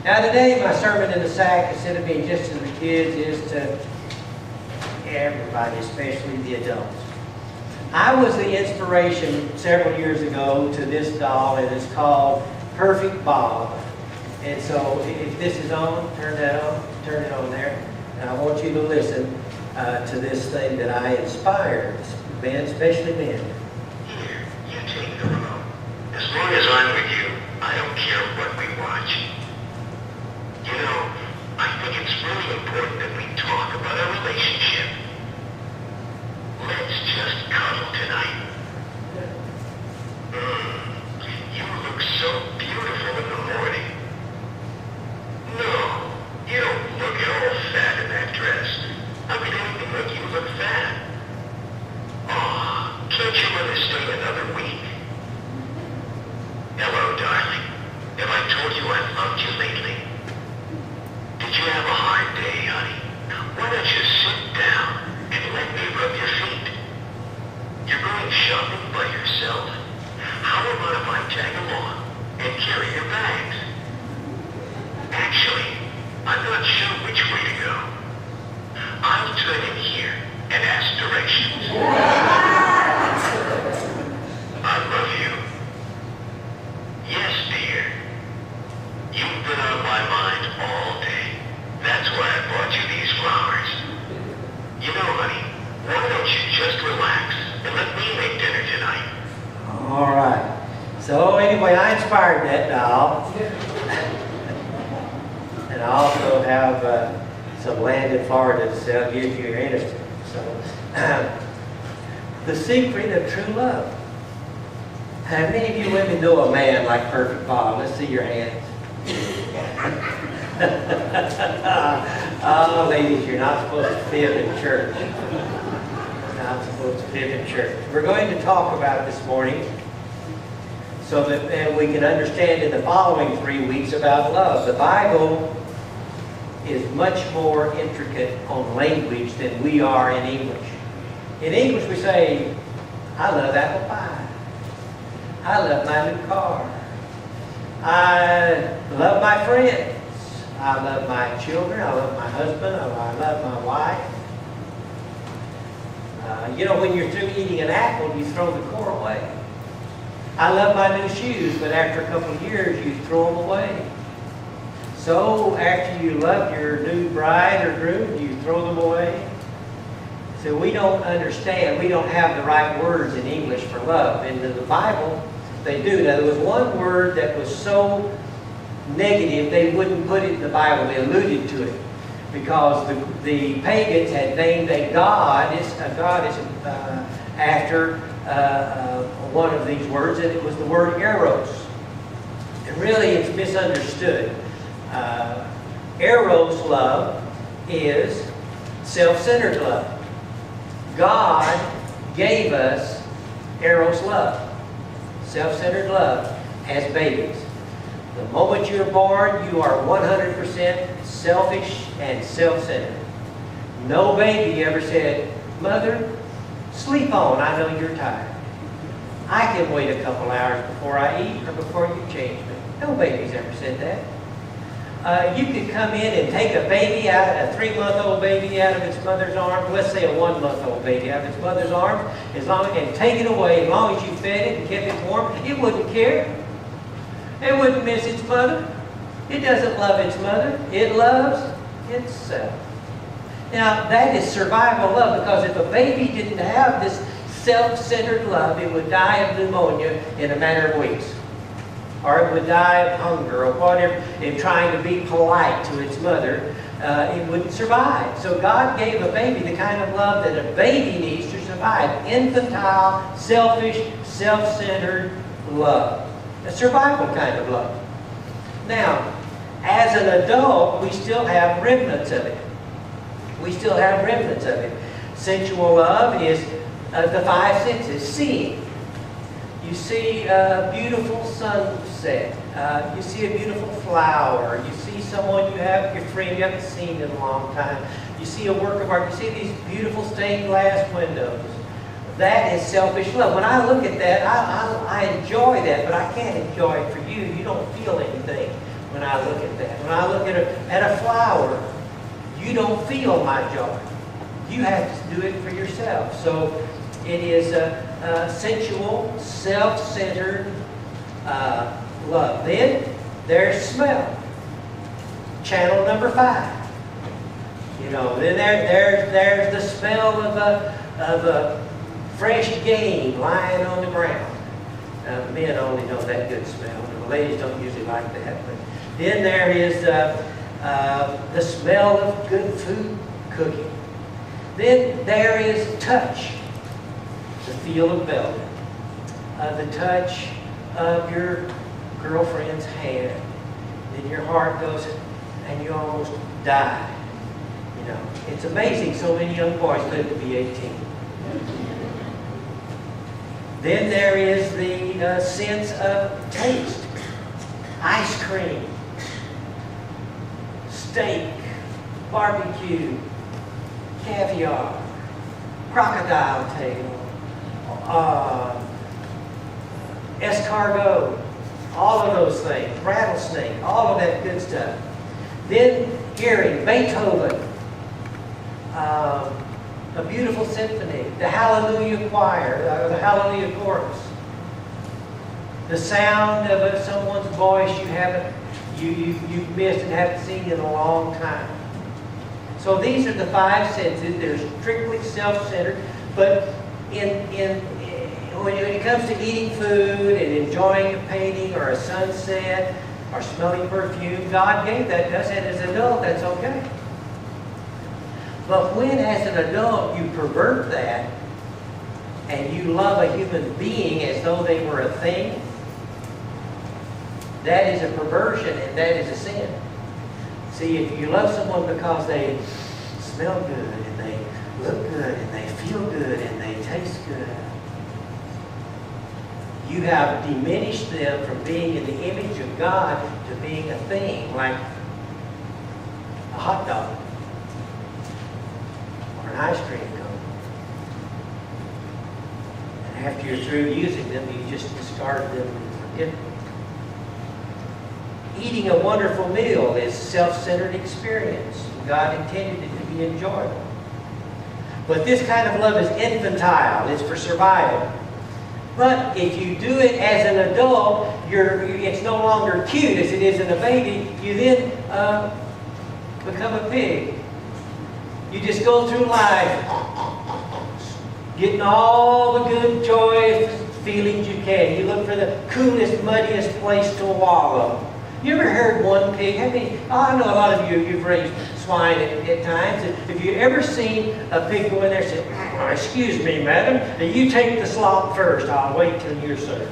Now today my sermon in the sack, instead of being just to the kids, is to everybody, especially the adults. I was the inspiration several years ago to this doll, and it's called Perfect Bob. And so if this is on, turn that on, turn it on there. And I want you to listen to this thing that I inspired, men, especially men. Here, you take the remote. As long as I'm with you, I don't care what we watch. You know, I think it's really important that we talk about our relationship. Let's just cuddle tonight. You look so beautiful in the morning. No, you don't look at all fat in that dress. How could anything make you look fat? Aw, can't you let us stay another week? Hello, darling. Have I told you I loved you lately? Did you have a hard day, honey? Why don't you sit down and let me rub your feet? You're going shopping by yourself? How about if I tag along and carry your bags? Actually, I'm not sure which way to go. I'll turn in here and ask directions. I love you. Yes, dear. You've been on my mind all day. That's why I bought you these flowers. You know, honey, why don't you just relax and let me make dinner tonight? All right. So anyway, I inspired that doll. And I also have some land in Florida to sell you if you're interested. So, the secret of true love. How many of you women know a man like Perfect Bob? Let's see your hands. Oh, ladies, you're not supposed to fib in church. You're not supposed to fib in church. We're going to talk about this morning so that we can understand in the following 3 weeks about love. The Bible is much more intricate on language than we are in English. In English we say, I love apple pie. I love my new car. I love my friends. I love my children. I love my husband. I love my wife. You know, when you're through eating an apple, you throw the core away. I love my new shoes, but after a couple of years, you throw them away. So after you love your new bride or groom, you throw them away. So we don't understand. We don't have the right words in English for love. In the Bible, they do. Now, there was one word that was so negative, they wouldn't put it in the Bible. They alluded to it because the pagans had named a goddess after one of these words, and it was the word eros. And really, it's misunderstood. Eros love is self-centered love. God gave us eros love, self-centered love, as babies. The moment you're born, you are 100% selfish and self-centered. No baby ever said, Mother, sleep on, I know you're tired. I can wait a couple hours before I eat or before you change me. No baby's ever said that. You could come in and take a baby out, a 3-month-old baby out of its mother's arms, let's say a 1-month-old baby out of its mother's arms, and take it away. As long as you fed it and kept it warm, it wouldn't care. It wouldn't miss its mother. It doesn't love its mother. It loves itself. Now, that is survival love, because if a baby didn't have this self-centered love, it would die of pneumonia in a matter of weeks. Or it would die of hunger or whatever, in trying to be polite to its mother. It wouldn't survive. So God gave a baby the kind of love that a baby needs to survive. Infantile, selfish, self-centered love. A survival kind of love. Now, as an adult, we still have remnants of it. We still have remnants of it. Sensual love is the 5 senses. Seeing. You see a beautiful sunset. You see a beautiful flower. You see someone you have, your friend you haven't seen in a long time. You see a work of art. You see these beautiful stained glass windows. That is selfish love. When I look at that, I enjoy that, but I can't enjoy it for you. You don't feel anything when I look at that. When I look at a flower, you don't feel my joy. You have to do it for yourself. So it is a sensual, self-centered love. Then there's smell. Channel number 5. You know, then there's the smell of a fresh game lying on the ground. Men only know that good smell. The ladies don't usually like that. But then there is the smell of good food cooking. Then there is touch, the feel of velvet, the touch of your girlfriend's hand. Then your heart goes and you almost die. You know, it's amazing so many young boys live to be 18. Then there is the sense of taste. Ice cream, steak, barbecue, caviar, crocodile tail, escargot, all of those things, rattlesnake, all of that good stuff. Then hearing Beethoven, a beautiful symphony, the Hallelujah choir, the Hallelujah chorus, the sound of someone's voice you've missed and haven't seen in a long time. So these are the 5 senses. They're strictly self-centered, but when it comes to eating food and enjoying a painting or a sunset or smelling perfume, God gave that to us, and as an adult, that's okay. But when, as an adult, you pervert that and you love a human being as though they were a thing, that is a perversion and that is a sin. See, if you love someone because they smell good and they look good and they feel good and they taste good, you have diminished them from being in the image of God to being a thing like a hot dog or an ice cream cone. And after you're through using them, you just discard them and forget them. Eating a wonderful meal is a self-centered experience. God intended it to be enjoyable. But this kind of love is infantile. It's for survival. But if you do it as an adult, it's no longer cute as it is in a baby. You then become a pig. You just go through life getting all the good, joyous feelings you can. You look for the coolest, muddiest place to wallow. You ever heard one pig? I know a lot of you've raised swine at times. Have you ever seen a pig go in there and say, "Excuse me, madam, you take the slop first. I'll wait till you're served."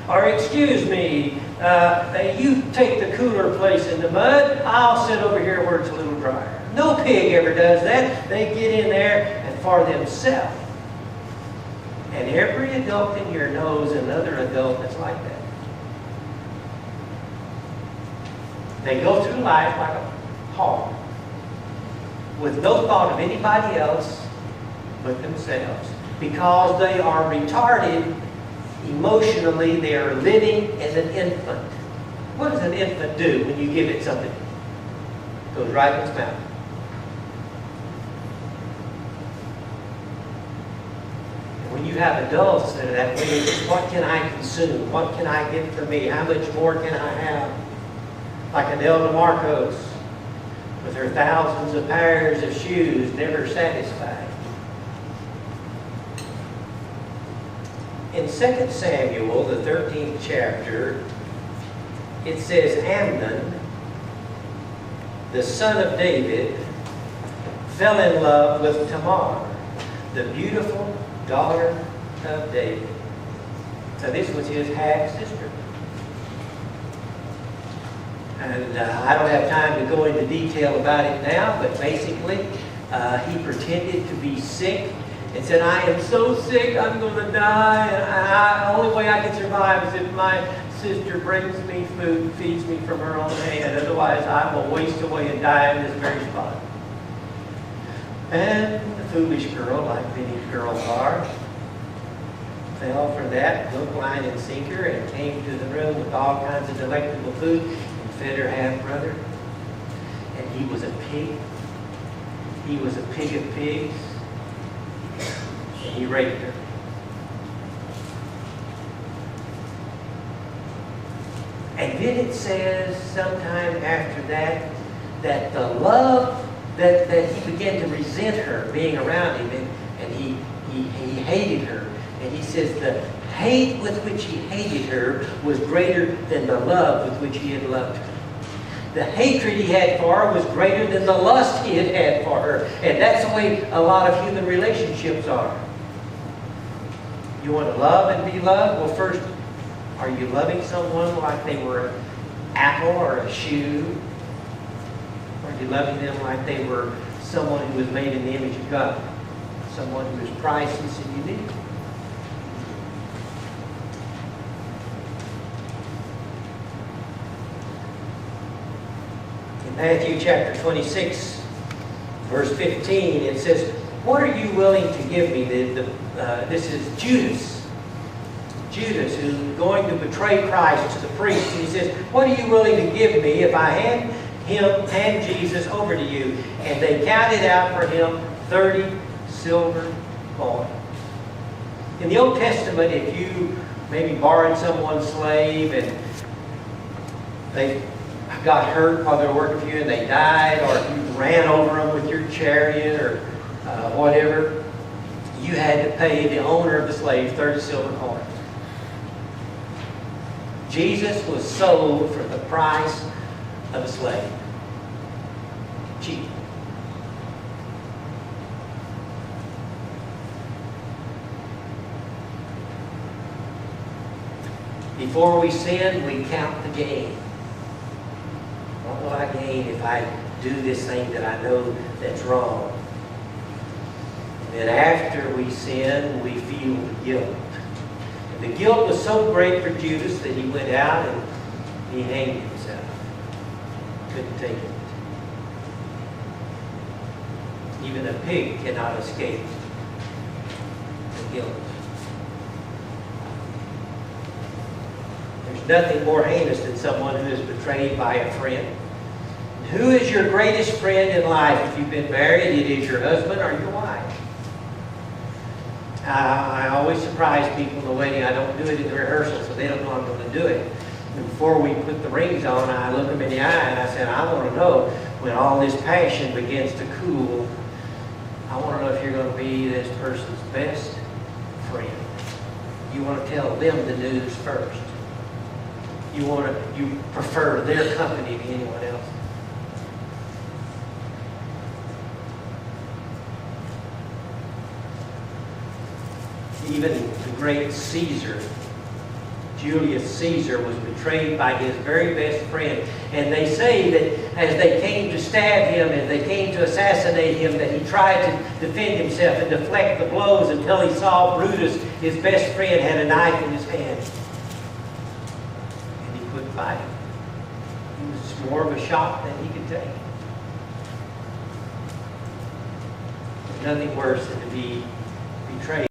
Or, "Excuse me, you take the cooler place in the mud. I'll sit over here where it's a little drier." No pig ever does that. They get in there and for themselves. And every adult in here knows another adult that's like that. They go through life like a hog, with no thought of anybody else but themselves. Because they are retarded emotionally, they are living as an infant. What does an infant do when you give it something? It goes right in its mouth. And when you have adults that are that way, what can I consume? What can I get for me? How much more can I have? Like Adele DeMarcos, with her thousands of pairs of shoes, never satisfied. In 2 Samuel, the 13th chapter, it says Amnon, the son of David, fell in love with Tamar, the beautiful daughter of David. So this was his half-sister. And I don't have time to go into detail about it now, but basically he pretended to be sick and said, "I am so sick, I'm going to die. And the only way I can survive is if my sister brings me food and feeds me from her own hand. Otherwise, I will waste away and die in this very spot." And the foolish girl, like many girls are, fell for that, hook, line, and sinker, and came to the room with all kinds of delectable food and fed her half-brother, and he was a pig. He was a pig of pigs, and he raped her. And then it says sometime after that, that the love that he began to resent her being around him, and he hated her. And he says the hate with which he hated her was greater than the love with which he had loved her. The hatred he had for her was greater than the lust he had for her. And that's the way a lot of human relationships are. You want to love and be loved? Well, first, are you loving someone like they were an apple or a shoe? Or are you loving them like they were someone who was made in the image of God? Someone who is priceless and unique? In Matthew chapter 26, verse 15, it says, "What are you willing to give me?" This is Judas. Judas, who's going to betray Christ to the priest. And he says, "What are you willing to give me if I hand Jesus over to you?" And they counted out for him 30 silver coins. In the Old Testament, if you maybe borrowed someone's slave and they got hurt while they were working for you and they died, or if you ran over them with your chariot or whatever, you had to pay the owner of the slave 30 silver coins. Jesus was sold for the price of a slave. Cheap. Before we sin, we count the gain. What will I gain if I do this thing that I know that's wrong? And then after we sin, we feel the guilt. And the guilt was so great for Judas that he went out and he hanged himself. Couldn't take it. Even a pig cannot escape the guilt. There's nothing more heinous than someone who is betrayed by a friend. Who is your greatest friend in life? If you've been married, it is your husband or your wife. I always surprise people in the wedding. I don't do it in the rehearsal, so they don't know I'm going to do it. And before we put the rings on, I look them in the eye and I said, I want to know when all this passion begins to cool, I want to know if you're going to be this person's best friend. You want to tell them the news first. You prefer their company to anyone else. Even the great Caesar, Julius Caesar, was betrayed by his very best friend. And they say that as they came to stab him and they came to assassinate him, that he tried to defend himself and deflect the blows until he saw Brutus, his best friend, had a knife in his hand. And he couldn't fight him. It was more of a shock than he could take. There's nothing worse than to be betrayed.